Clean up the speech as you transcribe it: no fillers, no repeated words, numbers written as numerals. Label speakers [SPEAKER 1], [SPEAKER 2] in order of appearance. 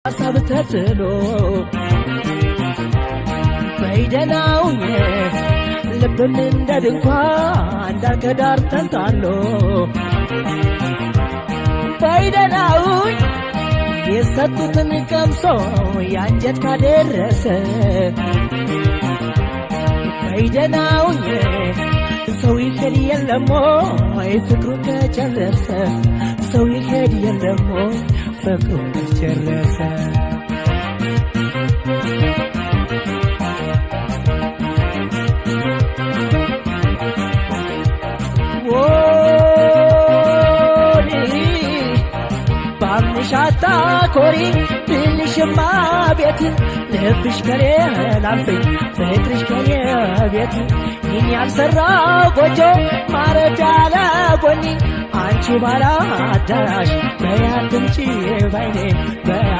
[SPEAKER 1] አሳብተትሎ በይደናው ልብም እንደ ድንኳን ዳር ከዳር ተንጣሎ በይደናው የሰጡትን ቀምሶ ያንጀት ካደረሰ በይደናው ሰው ይሄድ የለሞ ፍቅሩ ከጨረሰ ሰው ይሄድ የለሞ ፍቅሩ ከጨረሰ ባምሻታ ኮሪ ብልሽማ ቤት ልብሽ ከኔ ላልፈኝ ፍቅርሽ ከኔ ቤት ይህን ያልሰራው ጎጆ ማረፊያ ለጎኒ አንቺ ባላ አዳራሽ በያትምጪ ባይኔ በያ